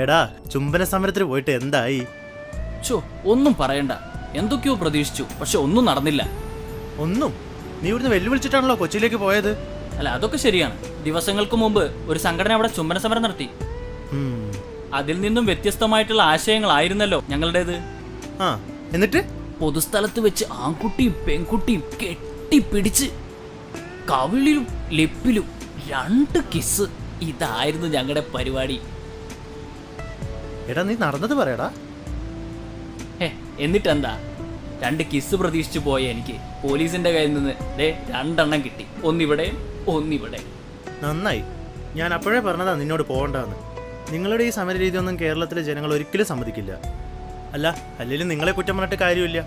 എടാ ചുംബന സമരത്തിന് പോയിട്ട് എന്തായി? ഒന്നും പറയണ്ട. എന്തൊക്കെയോ പ്രതീക്ഷിച്ചു, പക്ഷെ ഒന്നും നടന്നില്ല. ഒന്നും? നീ ഇവിടുന്ന് വെല്ലുവിളിച്ചിട്ടാണല്ലോ കൊച്ചിയിലേക്ക് പോയത്. അല്ല, അതൊക്കെ ശരിയാണ്. ദിവസങ്ങൾക്ക് മുമ്പ് ഒരു സംഘടന അവിടെ ചുംബന സമരം നടത്തി. അതിൽ നിന്നും വ്യത്യസ്തമായിട്ടുള്ള ആശയങ്ങളായിരുന്നല്ലോ ഞങ്ങളുടേത്. എന്നിട്ട് പൊതുസ്ഥലത്ത് വെച്ച് ആൺകുട്ടിയും പെൺകുട്ടിയും കെട്ടിപ്പിടിച്ച് കവിളിലും ലിപ്പിലും 2 കിസ്. ഇതായിരുന്നു ഞങ്ങളുടെ പരിപാടി. എടാ നീ നടന്നത് പറയടാ. എന്നിട്ടെന്താ, 2 കിസ് പ്രതീക്ഷിച്ചു പോയ എനിക്ക് പോലീസിന്റെ കയ്യിൽ നിന്ന് 2 എണ്ണം കിട്ടി. ഒന്നിവിടെ ഒന്നിവിടെ. നന്നായി. ഞാൻ അപ്പോഴേ പറഞ്ഞതാ നിന്നോട് പോകണ്ടെന്ന്. നിങ്ങളുടെ ഈ സമര രീതിയൊന്നും കേരളത്തിലെ ജനങ്ങൾ ഒരിക്കലും സമ്മതിക്കില്ല. അല്ലെങ്കിൽ നിങ്ങളെ കുറ്റം പറഞ്ഞിട്ട് കാര്യമില്ല.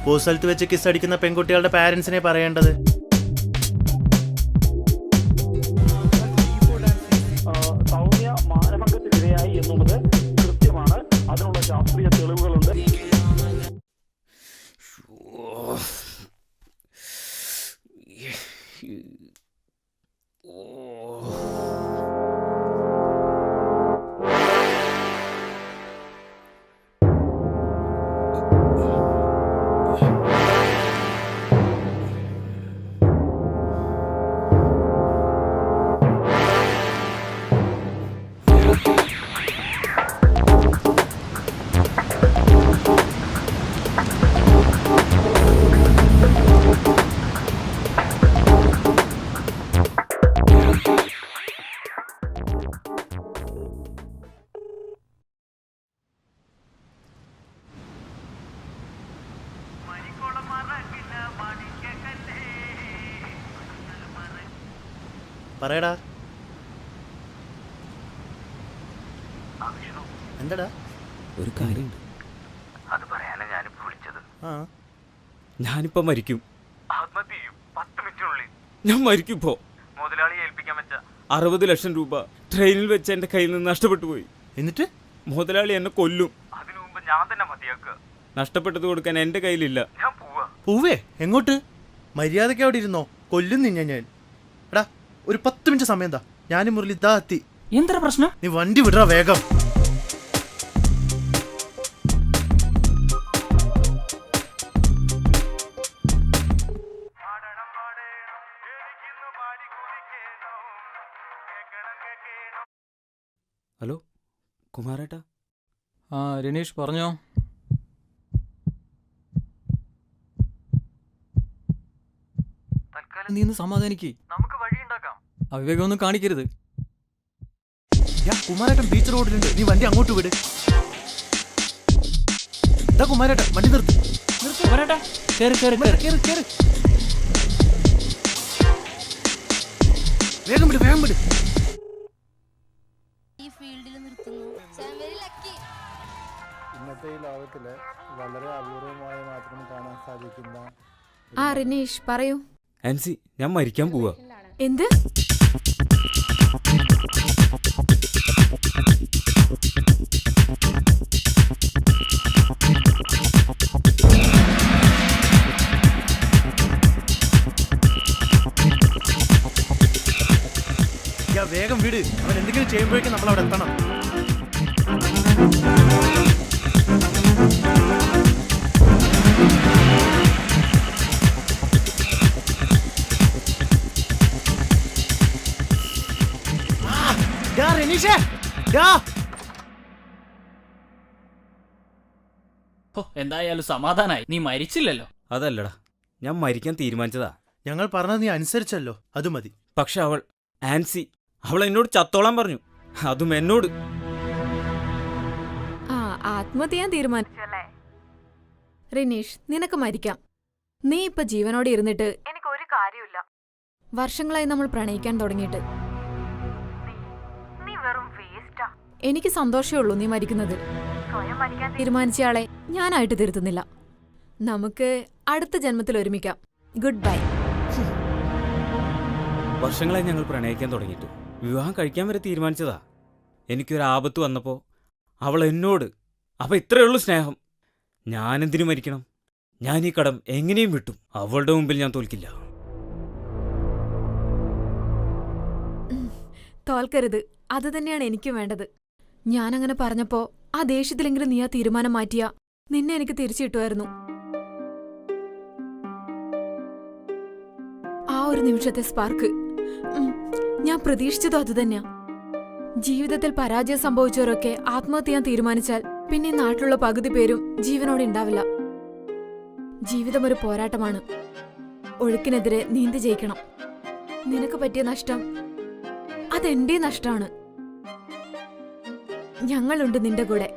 പൊതുസ്ഥലത്ത് വെച്ച് കിസ് അടിക്കുന്ന പെൺകുട്ടികളുടെ പാരൻസിനെ പറയേണ്ടത്. സൗമ്യ മാനഭംഗത്തിനിരയായി എന്നുള്ളത് കൃത്യമാണ്. അതിനുള്ള ശാസ്ത്രീയ തെളിവുകളുണ്ട്. പറയടാ. എന്താടാ? ഒരു കാര്യമുണ്ട്, അത് പറയാനാ ഞാനിപ്പോ വിളിച്ചത്. ഞാനിപ്പോ മരിക്കും. ആത്മഹത്യ ചെയ്യും 10 മിനിറ്റിനുള്ളിൽ. ഞാൻ മരിക്കുമ്പോ മുതലാളിയെ ഏൽപ്പിക്കാൻ വെച്ച 60 ലക്ഷം രൂപ ട്രെയിനിൽ വെച്ച് എന്റെ കയ്യിൽ നിന്ന് നഷ്ടപ്പെട്ടു പോയി. എന്നിട്ട് മുതലാളി എന്നെ കൊല്ലും. അതിനു മുമ്പ് ഞാൻ തന്നെ മതിയാക്കുക. നഷ്ടപ്പെട്ടത് കൊടുക്കാൻ എന്റെ കയ്യിലില്ല. ഞാൻ പോവാ. പൂവേ എങ്ങോട്ട്? മര്യാദയ്ക്ക് അവിടെ ഇരുന്നോ, കൊല്ലും നിന്നെ ഞാൻ. എടാ ഒരു 10 മിനിറ്റ് സമയം എന്താ? ഞാനും മുരളി ഇതാ എത്തി. എന്താ പ്രശ്നം? നീ വണ്ടി വിടറാ വേഗം. ഹലോ കുമാരേട്ടാ. രനീഷ് പറഞ്ഞോ. നീ ഒന്ന് സമാധാനിക്ക്. നമുക്ക് വഴിയുണ്ടാക്കാം. അവിവേകമൊന്നും കാണിക്കരുത്. കുമാരേട്ടൻ ബീച്ച് റോഡിലുണ്ട്, നീ വണ്ടി അങ്ങോട്ട് വിട്. കുമാരേട്ടൻ വണ്ടി നിർത്തി. വേഗം വിട്, വേഗം വിട്. ഇന്നത്തെ ഈ ലോകത്തില് വളരെ അപൂർവമായി മാത്രം കാണാൻ സാധിക്കുന്ന റിനീഷ് പറയൂ. ആൻസി, ഞാൻ മരിക്കാൻ പോവാ. എന്ത്? വേഗം വിട്. അവൻ എന്തെങ്കിലും ചെയ്യുമ്പോഴേക്കും നമ്മൾ അവിടെ എത്തണം. എന്തായാലും സമാധാനായി. നീ മരിച്ചില്ലല്ലോ. അതല്ലടാ, ഞാൻ മരിക്കാൻ തീരുമാനിച്ചതാ. ഞങ്ങൾ പറഞ്ഞത് നീ അനുസരിച്ചല്ലോ, അത് മതി. പക്ഷെ ആൻസി അവൾ എന്നോട് ചത്തോളാൻ പറഞ്ഞു. അതും എന്നോട്. ആത്മഹത്യ ചെയ്യാൻ തീരുമാനിച്ചല്ലേ? റിനീഷ്, നിനക്ക് മരിക്കാം. നീ ഇപ്പൊ ജീവനോടെ ഇരുന്നിട്ട് എനിക്കൊരു കാര്യമില്ല. വർഷങ്ങളായി നമ്മൾ പ്രണയിക്കാൻ തുടങ്ങിയിട്ട്. എനിക്ക് സന്തോഷമേ ഉള്ളൂ നീ മരിക്കുന്നത്. തീരുമാനിച്ചയാളെ ഞാനായിട്ട് തിരുത്തുന്നില്ല. നമുക്ക് അടുത്ത ജന്മത്തിൽ ഒരുമിക്കാം. Good bye. വർഷങ്ങളായി ഞങ്ങൾ പ്രണയിക്കാൻ തുടങ്ങിയിട്ട്. വിവാഹം കഴിക്കാൻ വരെ തീരുമാനിച്ചതാ. എനിക്കൊരാപത്ത് വന്നപ്പോൾ അവൾ എന്നോട്. അപ്പം ഇത്രയുള്ളൂ സ്നേഹം. ഞാനെന്തിനു മരിക്കണം? ഞാൻ ഈ കടം എങ്ങനെയും വിട്ടു. അവളുടെ മുമ്പിൽ ഞാൻ തോൽക്കില്ല. തോൽക്കരുത്. അത് തന്നെയാണ് എനിക്കും വേണ്ടത്. ഞാനങ്ങനെ പറഞ്ഞപ്പോ ആ ദേഷ്യത്തിലെങ്കിലും നീ ആ തീരുമാനം മാറ്റിയ നിന്നെ എനിക്ക് തിരിച്ചു കിട്ടുമായിരുന്നു. ആ ഒരു നിമിഷത്തെ സ്പാർക്ക് ഞാൻ പ്രതീക്ഷിച്ചതും അതുതന്നെയാ. ജീവിതത്തിൽ പരാജയം സംഭവിച്ചവരൊക്കെ ആത്മഹത്യ ചെയ്യാൻ തീരുമാനിച്ചാൽ പിന്നെ ഈ നാട്ടിലുള്ള പകുതി പേരും ജീവനോടെ ഉണ്ടാവില്ല. ജീവിതം ഒരു പോരാട്ടമാണ്. ഒഴുക്കിനെതിരെ നീന്തി ജയിക്കണം. നിനക്ക് പറ്റിയ നഷ്ടം അതെന്റെ നഷ്ടമാണ്. ഞങ്ങളുണ്ട് നിന്റെ കൂടെ.